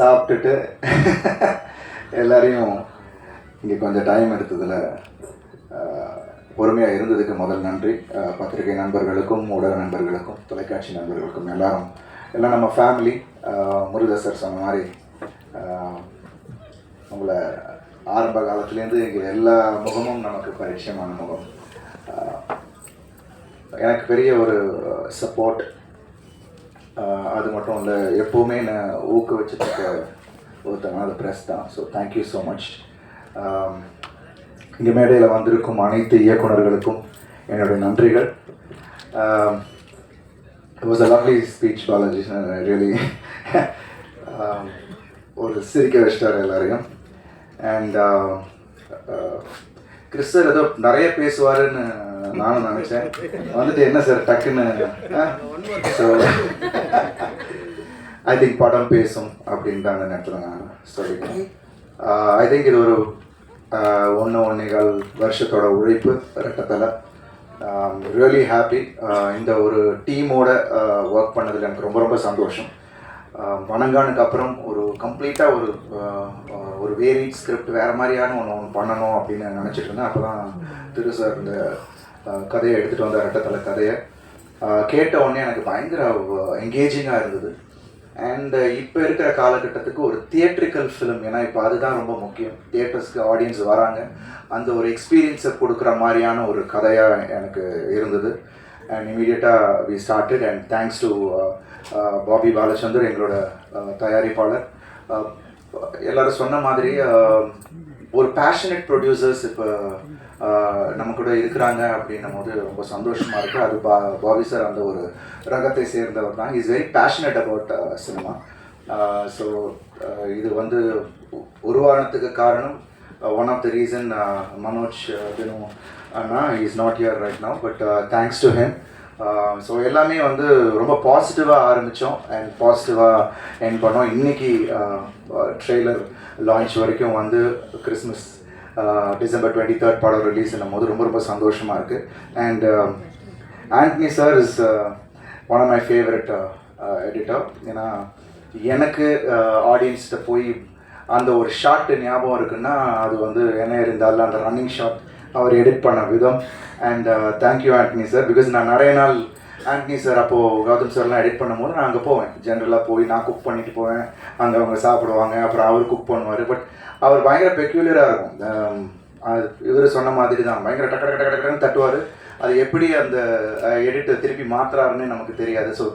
சாப்பிட்டுட்டு எல்லாரையும் இங்கே கொஞ்சம் டைம் எடுத்ததில் பொறுமையாக இருந்ததுக்கு முதல் நன்றி. பத்திரிகை நண்பர்களுக்கும், ஊடக நண்பர்களுக்கும், தொலைக்காட்சி நண்பர்களுக்கும் எல்லாம் நம்ம ஃபேமிலி. முருகேசர் சொன்ன மாதிரி உங்களை ஆரம்ப காலத்துலேருந்து இங்கே எல்லா முகமும் நமக்கு பரிச்சயமான முகம். எனக்கு பெரிய ஒரு சப்போர்ட், அது மட்டும் இல்லை, எப்போவுமே நான் ஊக்குவிச்சிருக்க ஒருத்தவங்க அது ப்ரெஸ் தான். So thank you so much. இங்கே மேடையில் வந்திருக்கும் அனைத்து இயக்குநர்களுக்கும் என்னுடைய நன்றிகள். It was a lovely speech, Balaji. Really ஒரு சிரிக்க வச்சிட்டார் எல்லாரையும். அண்ட் கிறிஸ்டர் ஏதோ நிறைய பேசுவாருன்னு நானும் நினச்சேன். வந்துட்டு என்ன சார் டக்குன்னு, ஸோ ஐ திங்க் படம் பேசும் அப்படின்ட்டு அந்த நேரத்தில் நான் சொல்லிட்டேன். ஐ திங்க் இது ஒரு 1.25 வருஷத்தோட உழைப்பு ரெட்டத்தலை. Really happy. இந்த ஒரு டீமோட ஒர்க் பண்ணதில் எனக்கு ரொம்ப ரொம்ப சந்தோஷம். வணங்கானுக்கு அப்புறம் ஒரு கம்ப்ளீட்டாக ஒரு வேரியட் ஸ்கிரிப்ட் வேறு மாதிரியான ஒன்று பண்ணணும் அப்படின்னு நினச்சிட்டு இருந்தேன். அப்போ தான் திரு சார் இந்த கதையை எடுத்துகிட்டு வந்த ரெட்டத்தலை கதையை கேட்ட உடனே எனக்கு பயங்கர என்கேஜிங்காக இருந்தது. அண்ட் இப்போ இருக்கிற காலகட்டத்துக்கு ஒரு தியேட்ரிக்கல் ஃபிலிம், ஏன்னா இப்போ அதுதான் ரொம்ப முக்கியம். தியேட்டர்ஸ்க்கு ஆடியன்ஸ் வராங்க, அந்த ஒரு எக்ஸ்பீரியன்ஸை கொடுக்குற மாதிரியான ஒரு கதையாக எனக்கு இருந்தது. அண்ட் இமீடியட்டாக we started. And thanks to Bobby Balachandar, எங்களோட தயாரிப்பாளர். எல்லோரும் சொன்ன மாதிரி ஒரு பேஷனட் ப்ரொடியூசர்ஸ் இப்போ நம்ம கூட இருக்கிறாங்க அப்படின்னும் போது ரொம்ப சந்தோஷமாக இருக்குது. அது பாபி சார் அந்த ஒரு ரகத்தை சேர்ந்தவர் தான். Is very passionate about cinema. So இது வந்து உருவானத்துக்கு காரணம், one of the reason Manoj Dinu அண்ணா is not here right now, but thanks to him. So எல்லாமே வந்து ரொம்ப பாசிட்டிவாக ஆரம்பித்தோம் அண்ட் பாசிட்டிவாக எண்ட் பண்ணோம். இன்றைக்கி ட்ரெய்லர் லான்ச் வரைக்கும் வந்து கிறிஸ்மஸ் December 23rd படம் ரிலீஸ் பண்ணும்போது ரொம்ப ரொம்ப சந்தோஷமாக இருக்குது. And Antony sir is one of my favourite editor. ஏன்னா எனக்கு ஆடியன்ஸ்கிட்ட போய் அந்த ஒரு ஷார்ட் ஞாபகம் இருக்குன்னா அது வந்து என்ன இருந்தாலும் அந்த ரன்னிங் ஷாட் அவர் எடிட் பண்ண விதம். And thank you Antony sir. Because நான் நிறைய நாள் ஆண்டனி சார் அப்போது கௌதம் சார்லாம் எடிட் பண்ணும்போது நான் அங்கே போவேன். ஜென்ரலாக போய் நான் குக் பண்ணிட்டு போவேன், அங்கே அவங்க சாப்பிடுவாங்க, அப்புறம் அவர் குக் பண்ணுவார். பட் அவர் பயங்கர பெக்யூலராக இருக்கும். இவர் சொன்ன மாதிரி தான் பயங்கர டக்கு டக்குன்னு தட்டுவார். அது எப்படி அந்த எடிட்டை திருப்பி மாற்றுறாருன்னு நமக்கு தெரியாது. ஸோ